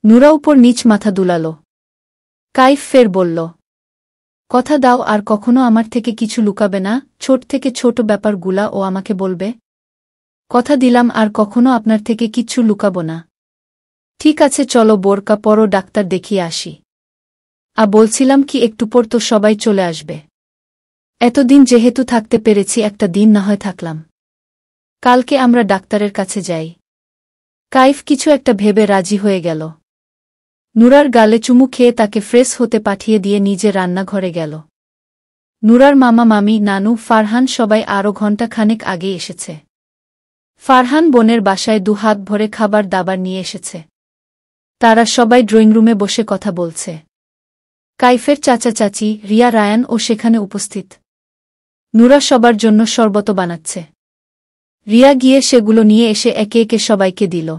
নুরা উপর নিচ মাথা দুলাল। কাইফ ফের বলল, কথা দাও আর কখনো আমার থেকে কিছু লুকাবে না, ছোট থেকে ছোট ব্যাপারগুলা ও আমাকে বলবে। কথা দিলাম আর কখনো আপনার থেকে কিচ্ছু লুকাবো না। ঠিক আছে চলো বোরকা পরো, ডাক্তার দেখিয়ে আসি। বলছিলাম কি একটু পর তো সবাই চলে আসবে। এতদিন যেহেতু থাকতে পেরেছি একটা দিন না হয় থাকলাম। কালকে আমরা ডাক্তারের কাছে যাই। কাইফ কিছু একটা ভেবে রাজি হয়ে গেল। নুরার গালে চুমু খেয়ে তাকে ফ্রেশ হতে পাঠিয়ে দিয়ে নিজে রান্নাঘরে গেল। নুরার মামা মামি নানু ফারহান সবাই আরও ঘণ্টাখানেক আগেই এসেছে। ফারহান বোনের বাসায় দুহাত ভরে খাবার দাবার নিয়ে এসেছে। তারা সবাই ড্রয়িংরুমে বসে কথা বলছে। কাইফের চাচা চাচি রিয়া রায়ান ও সেখানে উপস্থিত। নুরা সবার জন্য শরবত বানাচ্ছে। রিয়া গিয়ে সেগুলো নিয়ে এসে একে একে সবাইকে দিল।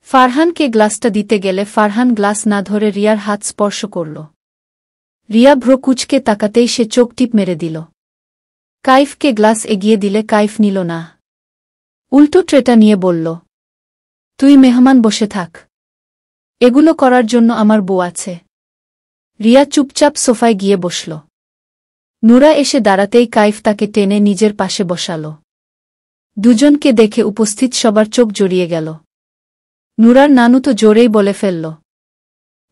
ফারহানকে গ্লাসটা দিতে গেলে ফারহান গ্লাস না ধরে রিয়ার হাত স্পর্শ করল। রিয়া ভ্রু কুঁচকে তাকাতেই সে চোখ টিপ মেরে দিল। কাইফকে গ্লাস এগিয়ে দিলে কাইফ নিল না। উল্টো ট্রেটা নিয়ে বলল, তুই মেহমান বসে থাক। এগুলো করার জন্য আমার বউ আছে। রিয়া চুপচাপ সোফায় গিয়ে বসল। নুরা এসে দাঁড়াতেই কাইফ তাকে টেনে নিজের পাশে বসাল। দুজনকে দেখে উপস্থিত সবার চোখ জড়িয়ে গেল। নুরার নানু তো জোরেই বলে ফেলল,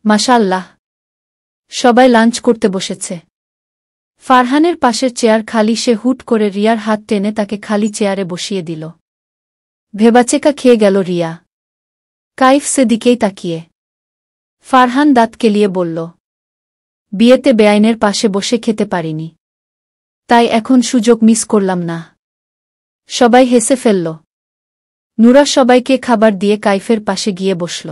মাশাআল্লাহ। সবাই লাঞ্চ করতে বসেছে। ফারহানের পাশের চেয়ার খালি, সে হুট করে রিয়ার হাত টেনে তাকে খালি চেয়ারে বসিয়ে দিল। ভেবাচেকা খেয়ে গেল রিয়া। কাইফ সেদিকেই তাকিয়ে। ফারহান দাঁত কেলিয়ে বলল, বিয়েতে বেআইনের পাশে বসে খেতে পারিনি, তাই এখন সুযোগ মিস করলাম না। সবাই হেসে ফেলল। নুরা সবাইকে খাবার দিয়ে কাইফের পাশে গিয়ে বসল।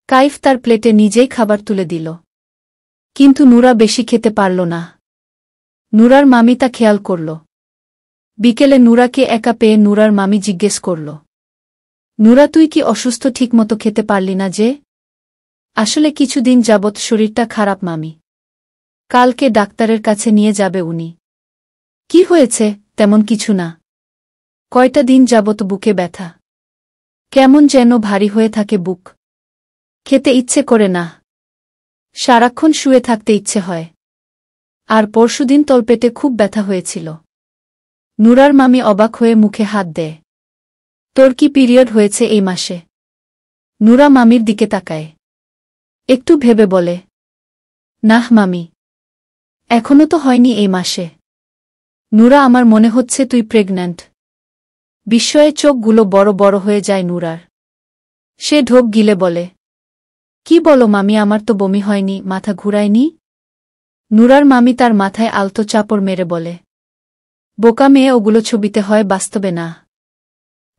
কাইফ তার প্লেটে নিজেই খাবার তুলে দিল। কিন্তু নুরা বেশি খেতে পারল না। নুরার মামি তা খেয়াল করল। বিকেলে নুরাকে একা পেয়ে নুরার মামি জিজ্ঞেস করল, নুরা তুই কি অসুস্থ, ঠিকমতো খেতে পারলি না যে? আসলে কিছুদিন যাবৎ শরীরটা খারাপ মামি। কালকে ডাক্তারের কাছে নিয়ে যাবে উনি। কি হয়েছে? তেমন কিছু না। কয়টা দিন যাবৎ বুকে ব্যথা। কেমন যেন ভারী হয়ে থাকে বুক। খেতে ইচ্ছে করে না। সারাক্ষণ শুয়ে থাকতে ইচ্ছে হয়। আর পরশুদিন তলপেটে খুব ব্যথা হয়েছিল। নুরার মামি অবাক হয়ে মুখে হাত দেয়। তোর কি পিরিয়ড হয়েছে এই মাসে? নুরা মামির দিকে তাকায়। একটু ভেবে বলে, নাহ মামি, এখনো তো হয়নি এই মাসে। নুরা, আমার মনে হচ্ছে তুই প্রেগন্যান্ট। বিস্ময়ে চোখগুলো বড় বড় হয়ে যায় নুরার। সে ঢোক গিলে বলে, কি বলো মামি, আমার তো বমি হয়নি, মাথা ঘুরায়নি। নুরার মামি তার মাথায় আলতো চাপড় মেরে বলে, বোকা মেয়ে, ওগুলো ছবিতে হয়, বাস্তবে না।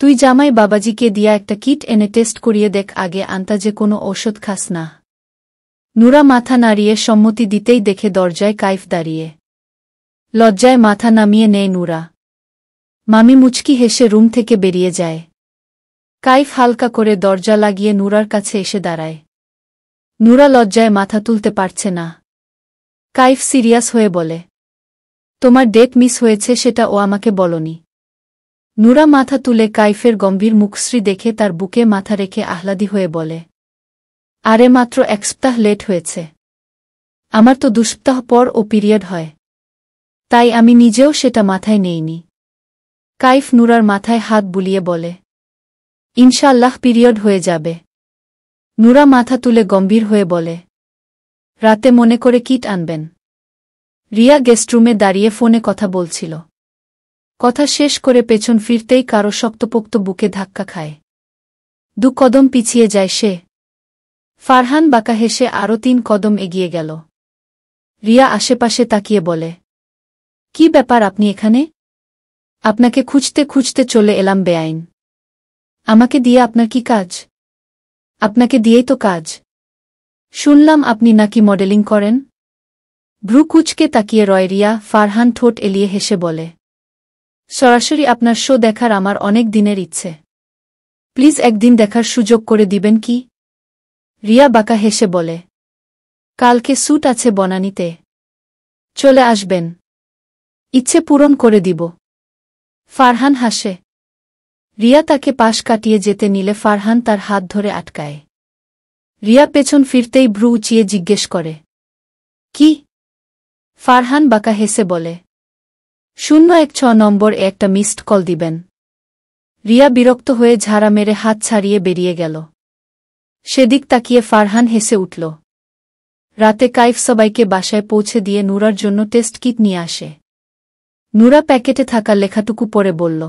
তুই জামাই বাবাজিকে দিয়া একটা কিট এনে টেস্ট করিয়ে দেখ আগে, আন্তাজে কোনো ঔষধ খাস না। নুরা মাথা নাড়িয়ে সম্মতি দিতেই দেখে দরজায় কাইফ দাঁড়িয়ে। লজ্জায় মাথা নামিয়ে নেয় নুরা। মামি মুচকি হেসে রুম থেকে বেরিয়ে যায়। কাইফ হালকা করে দরজা লাগিয়ে নুরার কাছে এসে দাঁড়ায়। নুরা লজ্জায় মাথা তুলতে পারছে না। কাইফ সিরিয়াস হয়ে বলে, তোমার ডেট মিস হয়েছে, সেটা ও আমাকে বলনি। নুরা মাথা তুলে কাইফের গম্ভীর মুখশ্রী দেখে তার বুকে মাথা রেখে আহ্লাদি হয়ে বলে, আরে মাত্র 1 সপ্তাহ লেট হয়েছে। আমার তো 2 সপ্তাহ পর ও পিরিয়ড হয়, তাই আমি নিজেও সেটা মাথায় নেইনি। কাইফ নুরার মাথায় হাত বুলিয়ে বলে, ইনশাআল্লাহ পিরিয়ড হয়ে যাবে। নুরা মাথা তুলে গম্ভীর হয়ে বলে, রাতে মনে করে কিট আনবেন। রিয়া গেস্টরুমে দাঁড়িয়ে ফোনে কথা বলছিল। কথা শেষ করে পেছন ফিরতেই কারো শক্তপোক্ত বুকে ধাক্কা খায়। 2 কদম পিছিয়ে যায় সে। ফারহান বাঁকা হেসে আরও 3 কদম এগিয়ে গেল। রিয়া আশেপাশে তাকিয়ে বলে, কি ব্যাপার, আপনি এখানে? আপনাকে খুঁজতে খুঁজতে চলে এলাম বেআইন। আমাকে দিয়ে আপনার কি কাজ? আপনাকে দিয়েই তো কাজ। শুনলাম আপনি নাকি মডেলিং করেন। ভ্রু কুঁচকে তাকিয়ে রয় রিয়া। ফারহান ঠোঁট এলিয়ে হেসে বলে, সরাসরি আপনার শো দেখার আমার অনেক দিনের ইচ্ছে। প্লিজ একদিন দেখার সুযোগ করে দিবেন কি? রিয়া বাঁকা হেসে বলে, কালকে স্যুট আছে বনানীতে, চলে আসবেন। ইচ্ছে পূরণ করে দিব। ফারহান হাসে। রিয়া তাকে পাশ কাটিয়ে যেতে নিলে ফারহান তার হাত ধরে আটকায়। রিয়া পেছন ফিরতেই ভ্রু উঁচিয়ে জিজ্ঞেস করে, কি? ফারহান বাঁকা হেসে বলে, 016 নম্বর একটা মিসড কল দিবেন। রিয়া বিরক্ত হয়ে ঝাড়া মেরে হাত ছাড়িয়ে বেরিয়ে গেল। সেদিক তাকিয়ে ফারহান হেসে উঠল। রাতে কাইফ সবাইকে বাসায় পৌঁছে দিয়ে নুরার জন্য টেস্ট কিট নিয়ে আসে। নুরা প্যাকেটে থাকা লেখাটুকু পড়ে বলল,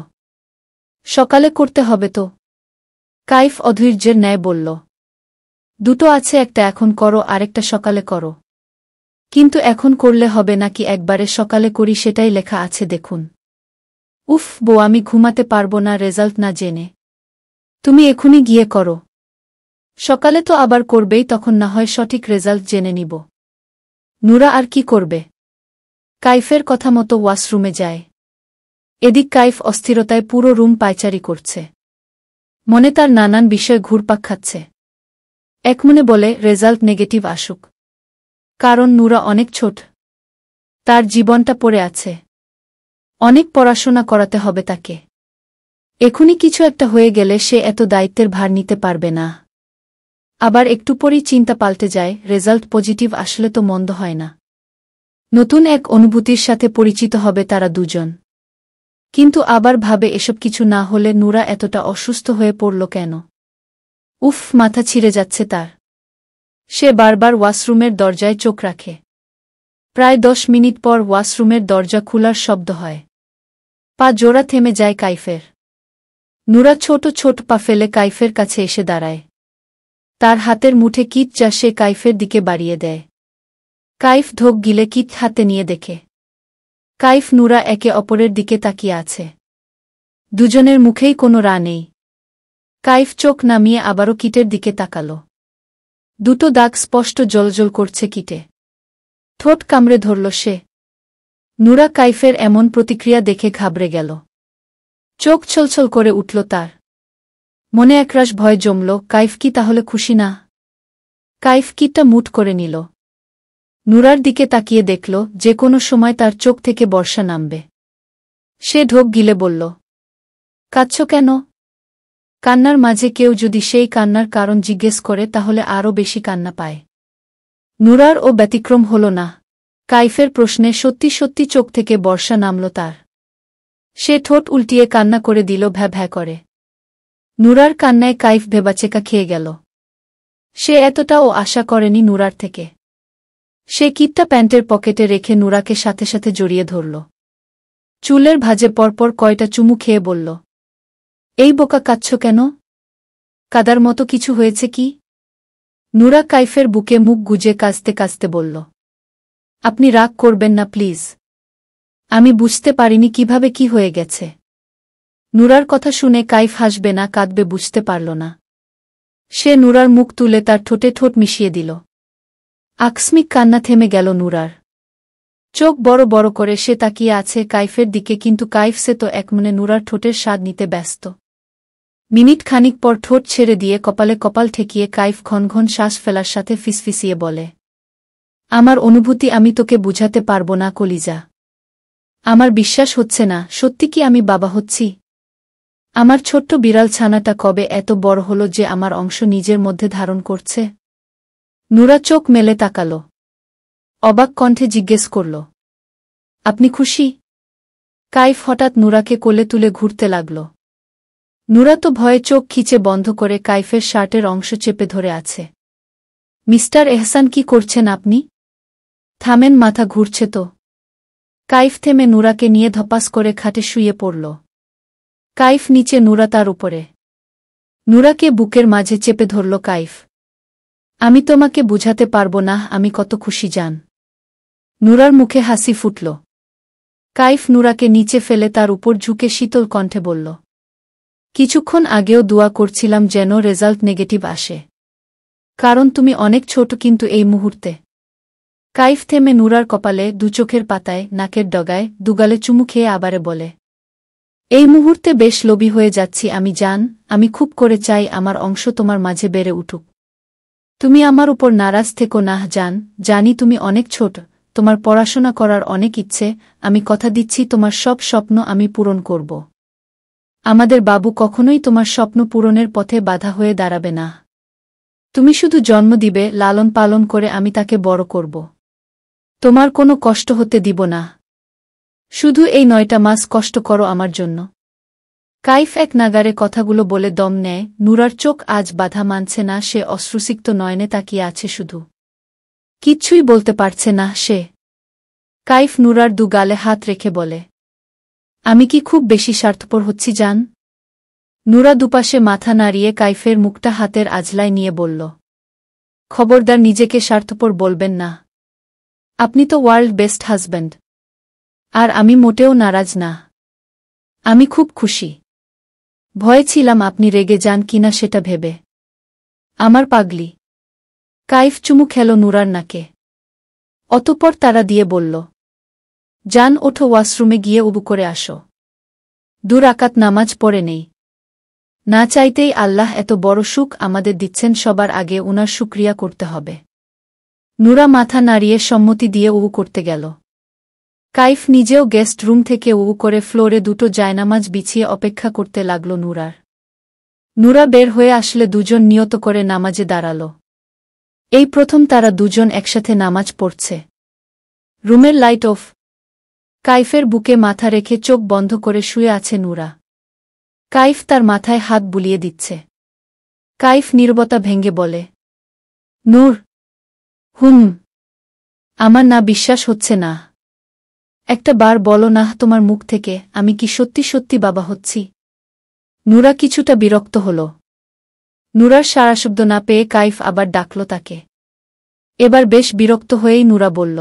সকালে করতে হবে তো? কাইফ অধৈর্যের ন্যায় বলল, দুটো আছে, একটা এখন করো আরেকটা সকালে করো। কিন্তু এখন করলে হবে নাকি একবারে সকালে করি সেটাই লেখা আছে দেখুন। উফ বউ, আমি ঘুমাতে পারবো না রেজাল্ট না জেনে। তুমি এখনই গিয়ে করো। সকালে তো আবার করবেই, তখন না হয় সঠিক রেজাল্ট জেনে নিব। নুরা আর কি করবে? কাইফের কথা মতো ওয়াশরুমে যায়। এদিক কাইফ অস্থিরতায় পুরো রুম পায়চারি করছে। মনে তার নানান বিষয় ঘুরপাক খাচ্ছে। একমনে বলে রেজাল্ট নেগেটিভ আসুক, কারণ নুরা অনেক ছোট, তার জীবনটা পড়ে আছে, অনেক পড়াশোনা করাতে হবে তাকে। এখনই কিছু একটা হয়ে গেলে সে এত দায়িত্বের ভার নিতে পারবে না। আবার একটু পরই চিন্তা পাল্টে যায়, রেজাল্ট পজিটিভ আসলে তো মন্দ হয় না। নতুন এক অনুভূতির সাথে পরিচিত হবে তারা দুজন। কিন্তু আবার ভাবে এসব কিছু না হলে নুরা এতটা অসুস্থ হয়ে পড়ল কেন? উফ, মাথা ছিঁড়ে যাচ্ছে তার। সে বারবার ওয়াশরুমের দরজায় চোখ রাখে। প্রায় 10 মিনিট পর ওয়াশরুমের দরজা খোলার শব্দ হয়। পা জোড়া থেমে যায় কাইফের। নুরা ছোট ছোট পা ফেলে কাইফের কাছে এসে দাঁড়ায়। তার হাতের মুঠে কিট যা সে কাইফের দিকে বাড়িয়ে দেয়। কাইফ ঢোক গিলে কিট হাতে নিয়ে দেখে কাইফ নুরা একে অপরের দিকে তাকিয়ে আছে। দুজনের মুখেই কোনো রা নেই। কাইফ চোখ নামিয়ে আবারও কিটের দিকে তাকাল। দুটো দাগ স্পষ্ট জ্বলজ্বল করছে কিটে। ঠোঁট কামড়ে ধরল সে। নুরা কাইফের এমন প্রতিক্রিয়া দেখে ঘাবড়ে গেল। চোখ ছলছল করে উঠল তার। মনে একরাশ ভয় জমল, কাইফ কি তাহলে খুশি না? কাইফ কিটটা মুঠ করে নিল। নুরার দিকে তাকিয়ে দেখল যে কোনো সময় তার চোখ থেকে বর্ষা নামবে। সে ঢোক গিলে বলল, কাঁদছ কেন? কান্নার মাঝে কেউ যদি সেই কান্নার কারণ জিজ্ঞেস করে তাহলে আরও বেশি কান্না পায়। নুরার ও ব্যতিক্রম হল না। কাইফের প্রশ্নে সত্যি সত্যি চোখ থেকে বর্ষা নামল তার। সে ঠোঁট উল্টিয়ে কান্না করে দিল ভ্যা ভ্যা করে। নুরার কান্নায় কাইফ ভেবাচেকা খেয়ে গেল। সে এতটাও আশা করেনি নুরার থেকে। সে কিটটা প্যান্টের পকেটে রেখে নুরাকে সাথে সাথে জড়িয়ে ধরল। চুলের ভাঁজে পরপর কয়টা চুমু খেয়ে বলল, এই বোকা, কাঁদছ কেন? কাদার মতো কিছু হয়েছে কি? নুরা কাইফের বুকে মুখ গুজে কাঁদতে কাঁদতে বলল, আপনি রাগ করবেন না প্লিজ। আমি বুঝতে পারিনি কিভাবে কি হয়ে গেছে। নুরার কথা শুনে কাইফ হাসবে না কাঁদবে বুঝতে পারল না। সে নুরার মুখ তুলে তার ঠোঁটে ঠোঁট মিশিয়ে দিল। আকস্মিক কান্না থেমে গেল নুরার। চোখ বড় বড় করে সে তাকিয়ে আছে কাইফের দিকে, কিন্তু কাইফ সে তো একমনে নুরার ঠোঁটের স্বাদ নিতে ব্যস্ত। মিনিট খানিক পর ঠোঁট ছেড়ে দিয়ে কপালে কপাল ঠেকিয়ে কাইফ ঘন ঘন শ্বাস ফেলার সাথে ফিসফিসিয়ে বলে, আমার অনুভূতি আমি তোকে বুঝাতে পারবো না কলিজা। আমার বিশ্বাস হচ্ছে না, সত্যি কি আমি বাবা হচ্ছি? আমার ছোট্ট বিড়াল ছানাটা কবে এত বড় হলো যে আমার অংশ নিজের মধ্যে ধারণ করছে? নুরা চোখ মেলে তাকাল। অবাক কণ্ঠে জিজ্ঞেস করল, আপনি খুশি? কাইফ হঠাৎ নুরাকে কোলে তুলে ঘুরতে লাগল। নুরা তো ভয়ে চোখ খিচে বন্ধ করে কাইফের শার্টের অংশ চেপে ধরে আছে। মিস্টার এহসান, কি করছেন আপনি? থামেন, মাথা ঘুরছে তো। কাইফ থেমে নুরাকে নিয়ে ধপাস করে খাটে শুয়ে পড়ল। কাইফ নিচে, নুরা তার উপরে। নুরাকে বুকের মাঝে চেপে ধরল কাইফ। আমি তোমাকে বুঝাতে পারবো না আমি কত খুশি জান। নুরার মুখে হাসি ফুটল। কাইফ নুরাকে নিচে ফেলে তার উপর ঝুঁকে শীতল কণ্ঠে বলল, কিছুক্ষণ আগেও দোয়া করছিলাম যেন রেজাল্ট নেগেটিভ আসে, কারণ তুমি অনেক ছোট কিন্তু এই মুহূর্তে। কাইফ থেমে নুরার কপালে, দুচোখের পাতায়, নাকের ডগায়, দুগালে চুমু খেয়ে আবারে বলে, এই মুহূর্তে বেশ লোভী হয়ে যাচ্ছি আমি জান। আমি খুব করে চাই আমার অংশ তোমার মাঝে বেড়ে উঠুক। তুমি আমার উপর নারাজ থেকো না জান। জানি তুমি অনেক ছোট, তোমার পড়াশোনা করার অনেক ইচ্ছে। আমি কথা দিচ্ছি তোমার সব স্বপ্ন আমি পূরণ করব। আমাদের বাবু কখনোই তোমার স্বপ্ন পূরণের পথে বাধা হয়ে দাঁড়াবে না। তুমি শুধু জন্ম দিবে, লালন পালন করে আমি তাকে বড় করব। তোমার কোনো কষ্ট হতে দিব না। শুধু এই 9টা মাস কষ্ট করো আমার জন্য। কাইফ এক নাগারে কথাগুলো বলে দম নেয়। নুরার চোখ আজ বাধা মানছে না, সে অশ্রুসিক্ত নয়নে তাকিয়ে আছে শুধু। কিচ্ছুই বলতে পারছে না সে। কাইফ নুরার দু গালে হাত রেখে বলে, আমি কি খুব বেশি স্বার্থপর হচ্ছি জান? নুরা দুপাশে মাথা নাড়িয়ে কাইফের মুখটা হাতের আজলায় নিয়ে বলল, খবরদার নিজেকে স্বার্থপর বলবেন না। আপনি তো ওয়ার্ল্ড বেস্ট হাজব্যান্ড। আর আমি মোটেও নারাজ না। আমি খুব খুশি। ভয়ে ছিলাম আপনি রেগে যান কিনা সেটা ভেবে। আমার পাগলি। কাইফ চুমু খেল নুরার নাকে। অতঃপর তারা দিয়ে বলল, যান ওঠো, ওয়াশরুমে গিয়ে উবু করে আসো। 2 রাকাত নামাজ পড়ে নেই। না চাইতেই আল্লাহ এত বড় সুখ আমাদের দিচ্ছেন, সবার আগে উনার শুকরিয়া করতে হবে। নুরা মাথা নাড়িয়ে সম্মতি দিয়ে উবু করতে গেল। কাইফ নিজেও গেস্ট রুম থেকে উবু করে ফ্লোরে 2টো জায়নামাজ বিছিয়ে অপেক্ষা করতে লাগল নুরার। নুরা বের হয়ে আসলে দুজন নিয়ত করে নামাজে দাঁড়াল। এই প্রথম তারা দুজন একসাথে নামাজ পড়ছে। রুমের লাইট অফ। কাইফের বুকে মাথা রেখে চোখ বন্ধ করে শুয়ে আছে নুরা। কাইফ তার মাথায় হাত বুলিয়ে দিচ্ছে। কাইফ নীরবতা ভেঙে বলে, নূর। হুম। আমার না বিশ্বাস হচ্ছে না। একটা বার বলো না তোমার মুখ থেকে, আমি কি সত্যি সত্যি বাবা হচ্ছি? নুরা কিছুটা বিরক্ত হল। নুরার সাড়াশব্দ না পেয়ে কাইফ আবার ডাকল তাকে। এবার বেশ বিরক্ত হয়েই নুরা বলল,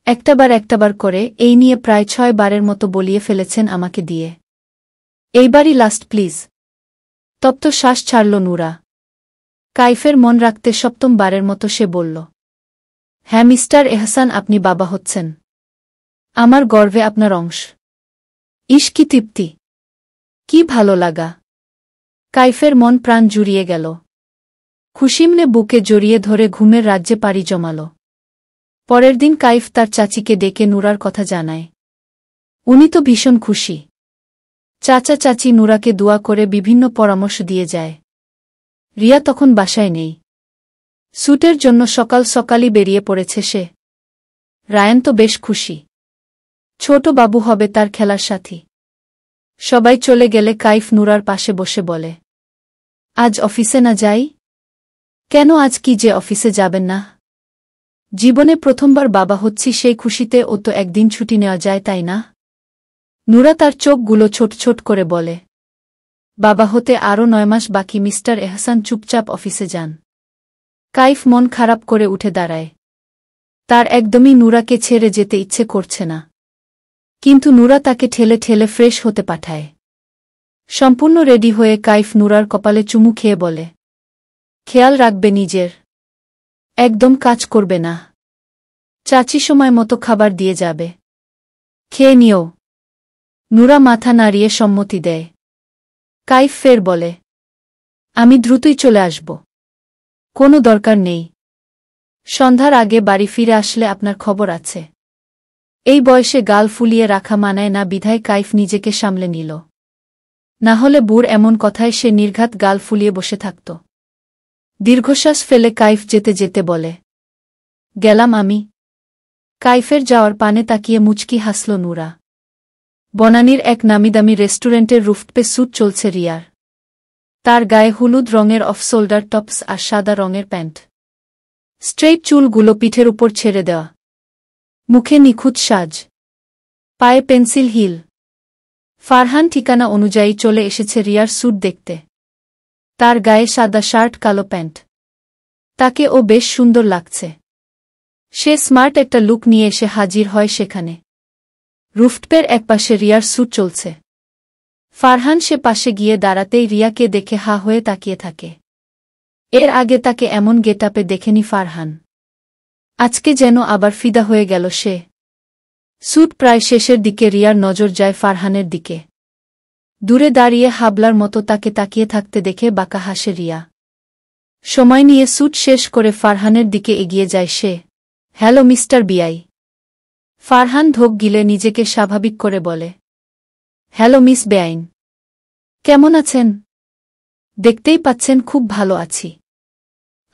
একটাবার করে এই নিয়ে প্রায় 6 বারের মতো বলিয়ে ফেলেছেন আমাকে দিয়ে। এইবারই লাস্ট প্লিজ। তপ্ত শ্বাস ছাড়ল নুরা। কাইফের মন রাখতে 7ম বারের মতো সে বলল, হ্যাঁ মিস্টার এহসান, আপনি বাবা হচ্ছেন। আমার গর্বে আপনার অংশ। ইস কি তৃপ্তি, কি ভালো লাগা। কাইফের মন প্রাণ জুড়িয়ে গেল। খুশিমনে বুকে জড়িয়ে ধরে ঘুমের রাজ্যে পাড়ি জমাল। পরের দিন কাইফ তার চাচিকে ডেকে নুরার কথা জানায়। উনি তো ভীষণ খুশি। চাচা চাচি নুরাকে দোয়া করে বিভিন্ন পরামর্শ দিয়ে যায়। রিয়া তখন বাসায় নেই। স্যুটের জন্য সকাল সকালই বেরিয়ে পড়েছে সে। রায়ান তো বেশ খুশি। ছোট বাবু হবে তার খেলার সাথী। সবাই চলে গেলে কাইফ নুরার পাশে বসে বলে, আজ অফিসে না যাই? কেন, আজ কি যে অফিসে যাবেন না? জীবনে প্রথমবার বাবা হচ্ছি, সেই খুশিতে ও তো একদিন ছুটি নেওয়া যায় তাই না? নুরা তার চোখগুলো ছোট ছোট করে বলে, বাবা হতে আরও 9 মাস বাকি। মিস্টার এহসান চুপচাপ অফিসে যান। কাইফ মন খারাপ করে উঠে দাঁড়ায়। তার একদমই নুরাকে ছেড়ে যেতে ইচ্ছে করছে না। কিন্তু নুরা তাকে ঠেলে ঠেলে ফ্রেশ হতে পাঠায়। সম্পূর্ণ রেডি হয়ে কাইফ নুরার কপালে চুমু খেয়ে বলে, খেয়াল রাখবে নিজের। একদম কাজ করবে না। চাচি সময় মতো খাবার দিয়ে যাবে। খেয়ে নিও। নুরা মাথা নাড়িয়ে সম্মতি দেয়। কাইফ ফের বলে, আমি দ্রুতই চলে আসব। কোনো দরকার নেই। সন্ধ্যার আগে বাড়ি ফিরে আসলে আপনার খবর আছে। এই বয়সে গাল ফুলিয়ে রাখা মানায় না, বিধায় কাইফ নিজেকে সামলে নিল। না হলে বুড় এমন কথায় সে নির্ঘাত গাল ফুলিয়ে বসে থাকত। দীর্ঘশ্বাস ফেলে কাইফ যেতে যেতে বলে, গেলাম আমি। কাইফের যাওয়ার পানে তাকিয়ে মুচকি হাসল নুরা। বনানীর এক নামিদামি রেস্টুরেন্টের রুফটপে স্যুট চলছে রিয়ার। তার গায়ে হলুদ রঙের অফ শোল্ডার টপস আর সাদা রঙের প্যান্ট। স্ট্রেইট চুলগুলো পিঠের উপর ছেড়ে দেওয়া। মুখে নিখুঁত সাজ। পায়ে পেন্সিল হিল। ফারহান ঠিকানা অনুযায়ী চলে এসেছে রিয়ার স্যুট দেখতে। তার গায়ে সাদা শার্ট, কালো প্যান্ট। তাকে ও বেশ সুন্দর লাগছে। সে স্মার্ট একটা লুক নিয়ে এসে হাজির হয় সেখানে। রুফটপের একপাশে রিয়ার স্যুট চলছে। ফারহান সে পাশে গিয়ে দাঁড়াতেই রিয়াকে দেখে হা হয়ে তাকিয়ে থাকে। এর আগে তাকে এমন গেটআপে দেখেনি ফারহান। আজকে যেন আবার ফিদা হয়ে গেল সে। স্যুট প্রায় শেষের দিকে রিয়ার নজর যায় ফারহানের দিকে। দূরে দাঁড়িয়ে হাবলার মতো তাকে তাকিয়ে থাকতে দেখে বাঁকা হাসে রিয়া। সময় নিয়ে স্যুট শেষ করে ফারহানের দিকে এগিয়ে যায় সে। হ্যালো মিস্টার বিআই। ফারহান ঢোক গিলে নিজেকে স্বাভাবিক করে বলে, হ্যালো মিস বেআইন। কেমন আছেন? দেখতেই পাচ্ছেন খুব ভালো আছি।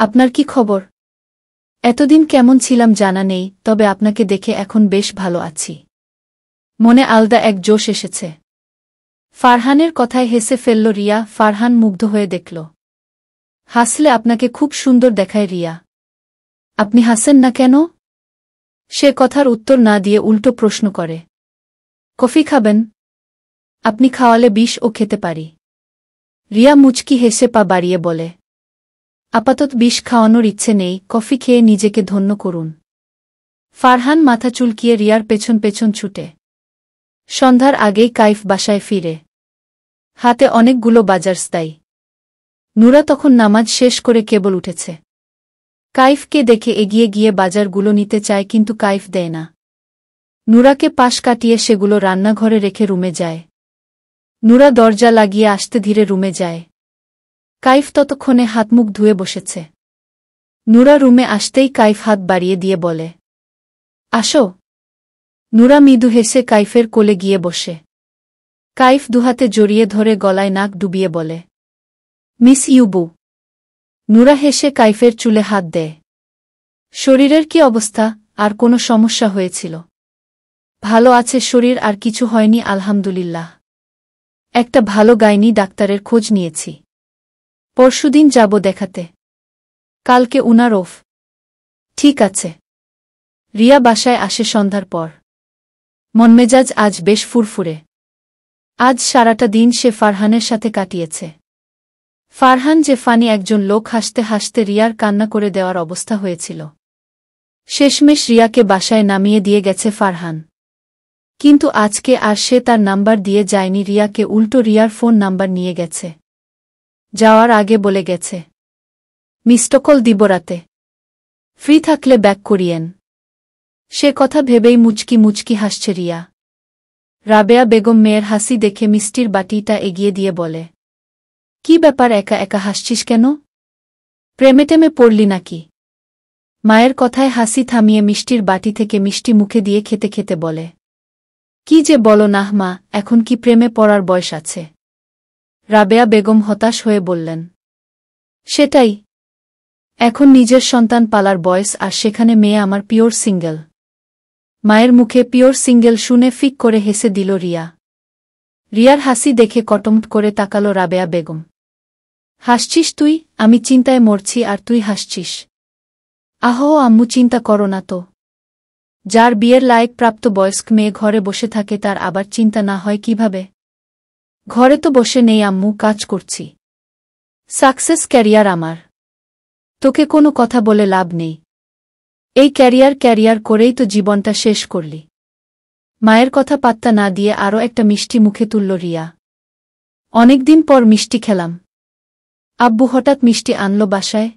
আপনার কি খবর? এতদিন কেমন ছিলাম জানা নেই, তবে আপনাকে দেখে এখন বেশ ভালো আছি। মনে আলাদা এক জোশ এসেছে। ফারহানের কথায় হেসে ফেলল রিয়া। ফারহান মুগ্ধ হয়ে দেখল। হাসলে আপনাকে খুব সুন্দর দেখায় রিয়া। আপনি হাসেন না কেন? সে কথার উত্তর না দিয়ে উল্টো প্রশ্ন করে। কফি খাবেন? আপনি খাওয়ালে বিষ ও খেতে পারি। রিয়া মুচকি হেসে পা বাড়িয়ে বলে, আপাতত বিষ খাওয়ানোর ইচ্ছে নেই, কফি খেয়ে নিজেকে ধন্য করুন। ফারহান মাথা চুলকিয়ে রিয়ার পেছন পেছন ছুটে। সন্ধ্যার আগেই কাইফ বাসায় ফিরে। হাতে অনেকগুলো বাজারস্তাই। নুরা তখন নামাজ শেষ করে কেবল উঠেছে। কাইফকে দেখে এগিয়ে গিয়ে বাজারগুলো নিতে চায়, কিন্তু কাইফ দেয় না। নুরাকে পাশ কাটিয়ে সেগুলো রান্নাঘরে রেখে রুমে যায়। নুরা দরজা লাগিয়ে আসতে ধীরে রুমে যায়। কাইফ ততক্ষণে হাতমুখ ধুয়ে বসেছে। নুরা রুমে আসতেই কাইফ হাত বাড়িয়ে দিয়ে বলে, আসো। নুরা মৃদু হেসে কাইফের কোলে গিয়ে বসে। কাইফ দুহাতে জড়িয়ে ধরে গলায় নাক ডুবিয়ে বলে, মিস ইউবু। নুরা হেসে কাইফের চুলে হাত দেয়। শরীরের কি অবস্থা? আর কোনো সমস্যা হয়েছিল? ভালো আছে শরীর, আর কিছু হয়নি আলহামদুলিল্লাহ। একটা ভালো গাইনি ডাক্তারের খোঁজ নিয়েছি। পরশুদিন যাব দেখাতে। কালকে উনার অফ। ঠিক আছে। রিয়া বাসায় আসে সন্ধ্যার পর। মনমেজাজ আজ বেশ ফুরফুরে। আজ সারাটা দিন সে ফারহানের সাথে কাটিয়েছে। ফারহান যে ফানি একজন লোক, হাসতে হাসতে রিয়ার কান্না করে দেওয়ার অবস্থা হয়েছিল। শেষমেশ রিয়াকে বাসায় নামিয়ে দিয়ে গেছে ফারহান। কিন্তু আজকে আর সে তার নাম্বার দিয়ে যায়নি রিয়াকে, উল্টো রিয়ার ফোন নাম্বার নিয়ে গেছে। যাওয়ার আগে বলে গেছে, মিসড কল দিব রাতে। ফ্রি থাকলে ব্যাক করিয়েন। সে কথা ভেবেই মুচকি মুচকি হাসছে রিয়া। রাবেয়া বেগম মেয়ের হাসি দেখে মিষ্টির বাটিটা এগিয়ে দিয়ে বলে, কি ব্যাপার, একা একা হাসছিস কেন? প্রেমেটেমে পড়লি নাকি? মায়ের কথায় হাসি থামিয়ে মিষ্টির বাটি থেকে মিষ্টি মুখে দিয়ে খেতে খেতে বলে, কি যে বলো না মা, এখন কি প্রেমে পড়ার বয়স আছে? রাবেয়া বেগম হতাশ হয়ে বললেন, সেটাই। এখন নিজের সন্তান পালার বয়স, আর সেখানে মেয়ে আমার পিওর সিঙ্গেল। মায়ের মুখে পিওর সিঙ্গেল শুনে ফিক করে হেসে দিল রিয়া। রিয়ার হাসি দেখে কটমট করে তাকালো রাবেয়া বেগম। হাসছিস তুই? আমি চিন্তায় মরছি আর তুই হাসছিস? আহো আম্মু, চিন্তা করো না তো। যার বিয়ের লায়ক প্রাপ্ত বয়স্ক মেয়ে ঘরে বসে থাকে, তার আবার চিন্তা না হয় কিভাবে? ঘরে তো বসে নেই আম্মু, কাজ করছি। সাকসেস ক্যারিয়ার আমার। তোকে কোনো কথা বলে লাভ নেই। এই ক্যারিয়ার করেই তো জীবনটা শেষ করলি। মায়ের কথা পাত্তা না দিয়ে আরও একটা মিষ্টি মুখে তুলল রিয়া। অনেকদিন পর মিষ্টি খেলাম। আব্বু হঠাৎ মিষ্টি আনল বাসায়।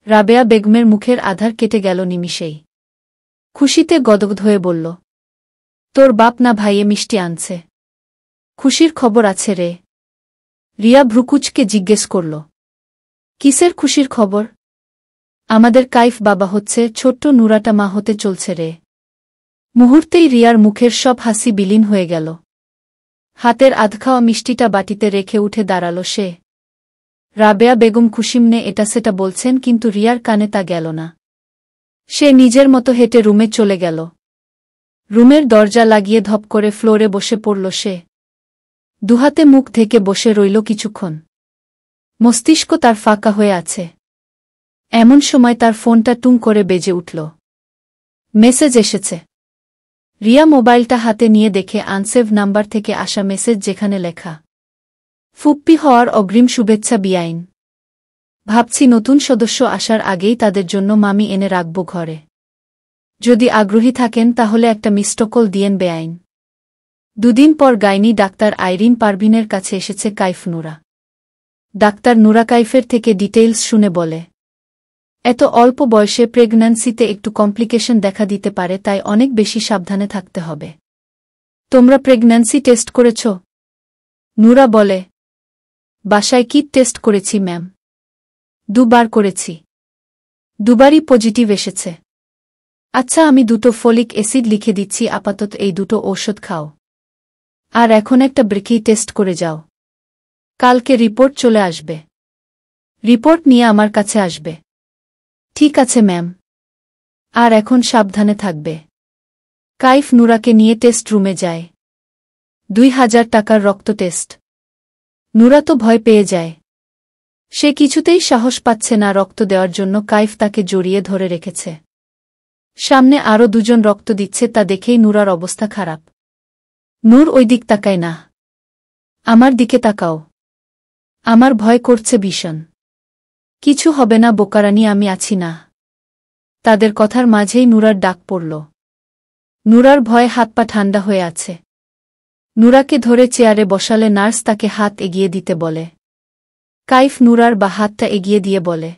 রাবেয়া বেগমের মুখের আধার কেটে গেল নিমিষেই। খুশিতে গদগদ হয়ে বলল, তোর বাপ না ভাইয়ে মিষ্টি আনছে? খুশির খবর আছে রে। রিয়া ভ্রুকুচকে জিজ্ঞেস করল, কিসের খুশির খবর? আমাদের কাইফ বাবা হচ্ছে, ছোট্ট নুরাটা মা হতে চলছে রে। মুহূর্তেই রিয়ার মুখের সব হাসি বিলীন হয়ে গেল। হাতের আধখাওয়া মিষ্টিটা বাটিতে রেখে উঠে দাঁড়াল সে। রাবেয়া বেগম খুশিমনে এটা সেটা বলছেন, কিন্তু রিয়ার কানে তা গেল না। সে নিজের মতো হেঁটে রুমে চলে গেল। রুমের দরজা লাগিয়ে ধপ করে ফ্লোরে বসে পড়ল সে। দুহাতে মুখ ঢেকে বসে রইল কিছুক্ষণ। মস্তিষ্ক তার ফাঁকা হয়ে আছে। এমন সময় তার ফোনটা টুং করে বেজে উঠল। মেসেজ এসেছে। রিয়া মোবাইলটা হাতে নিয়ে দেখে আনসেভ নাম্বার থেকে আসা মেসেজ, যেখানে লেখা, ফুপ্পি হওয়ার অগ্রিম শুভেচ্ছা বিয়াইন। ভাবছি নতুন সদস্য আসার আগেই তাদের জন্য মামি এনে রাখব ঘরে। যদি আগ্রহী থাকেন তাহলে একটা মিসড কল দিয়েন বেআইন। দুদিন পর গাইনি ডাক্তার আইরিন পারভিনের কাছে এসেছে কাইফ নুরা। ডাক্তার নুরা কাইফের থেকে ডিটেইলস শুনে বলে, এত অল্প বয়সে প্রেগন্যান্সিতে একটু কমপ্লিকেশন দেখা দিতে পারে, তাই অনেক বেশি সাবধানে থাকতে হবে। তোমরা প্রেগন্যান্সি টেস্ট করেছ? নুরা বলে, বাসায় কিট টেস্ট করেছি ম্যাম। 2 বার করেছি। 2 বারই পজিটিভ এসেছে। আচ্ছা, আমি 2টো ফলিক অ্যাসিড লিখে দিচ্ছি, আপাতত এই 2টো ঔষধ খাও। আর এখন একটা ব্রেকি টেস্ট করে যাও। কালকে রিপোর্ট চলে আসবে। রিপোর্ট নিয়ে আমার কাছে আসবে। ঠিক আছে ম্যাম। আর এখন সাবধানে থাকবে। কাইফ নুরাকে নিয়ে টেস্ট রুমে যায়। 2000 টাকার রক্ত টেস্ট। নুরা তো ভয় পেয়ে যায়। সে কিছুতেই সাহস পাচ্ছে না রক্ত দেওয়ার জন্য। কাইফ তাকে জড়িয়ে ধরে রেখেছে। সামনে আরও 2 জন রক্ত দিচ্ছে, তা দেখেই নুরার অবস্থা খারাপ। নূর ওই দিক তাকায় না। আমার দিকে তাকাও। আমার ভয় করছে ভীষণ। কিছু হবে না বোকারানি, আমি আছি না। তাদের কথার মাঝেই নুরার ডাক পড়ল। নুরার ভয়ে হাত পা ঠান্ডা হয়ে আছে। নুরাকে ধরে চেয়ারে বসালে নার্স তাকে হাত এগিয়ে দিতে বলে। কাইফ নুরার বা হাতটা এগিয়ে দিয়ে বলে,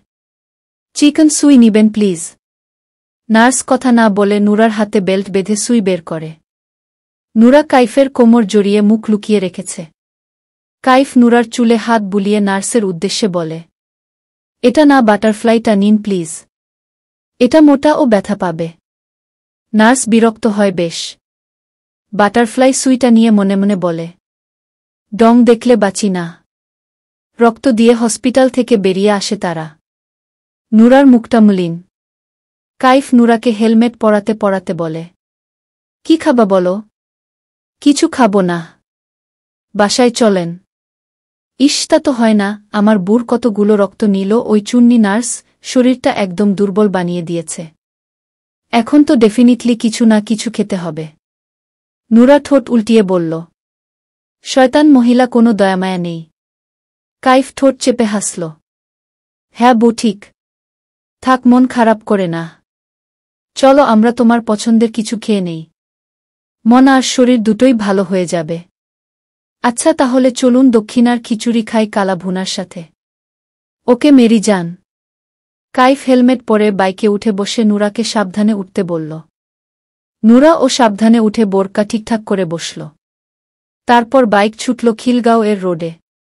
চিকেন সুই নিবেন প্লিজ। নার্স কথা না বলে নুরার হাতে বেল্ট বেঁধে সুই বের করে। নুরা কাইফের কোমর জড়িয়ে মুখ লুকিয়ে রেখেছে। কাইফ নুরার চুলে হাত বুলিয়ে নার্সের উদ্দেশ্যে বলে, এটা না, বাটারফ্লাইটা নিন প্লিজ। এটা মোটা ও ব্যথা পাবে। নার্স বিরক্ত হয় বেশ। বাটারফ্লাই সুইটা নিয়ে মনে মনে বলে, ডং দেখলে বাঁচি না। রক্ত দিয়ে হসপিটাল থেকে বেরিয়ে আসে তারা। নুরার মুখটা মলিন। কাইফ নুরাকে হেলমেট পরাতে পরাতে বলে, কি খাবা বলো? কিছু খাবো না। বাসায় চলেন। ইশতা তো হয় না, আমার বুড় কতগুলো রক্ত নিল ওই চুন্নি নার্স, শরীরটা একদম দুর্বল বানিয়ে দিয়েছে। এখন তো ডেফিনিটলি কিছু না কিছু খেতে হবে। নুরা ঠোঁট উল্টিয়ে বলল, শয়তান মহিলা, কোনো দয়ামায়া নেই। কাইফ ঠোঁট চেপে হাসল। হ্যাঁ বউ ঠিক। থাক, মন খারাপ করে না। চলো আমরা তোমার পছন্দের কিছু খেয়ে নেই। মন আর শরীর দুটোই ভালো হয়ে যাবে। আচ্ছা তাহলে চলুন দক্ষিণার খিচুড়ি খাই কালা ভুনার সাথে। ওকে মেরি যান। কাইফ হেলমেট পরে বাইকে উঠে বসে নুরাকে সাবধানে উঠতে বলল। নুরা ও সাবধানে উঠে বোরকা ঠিকঠাক করে বসল। তারপর বাইক ছুটল খিলগাঁও এর রোডে।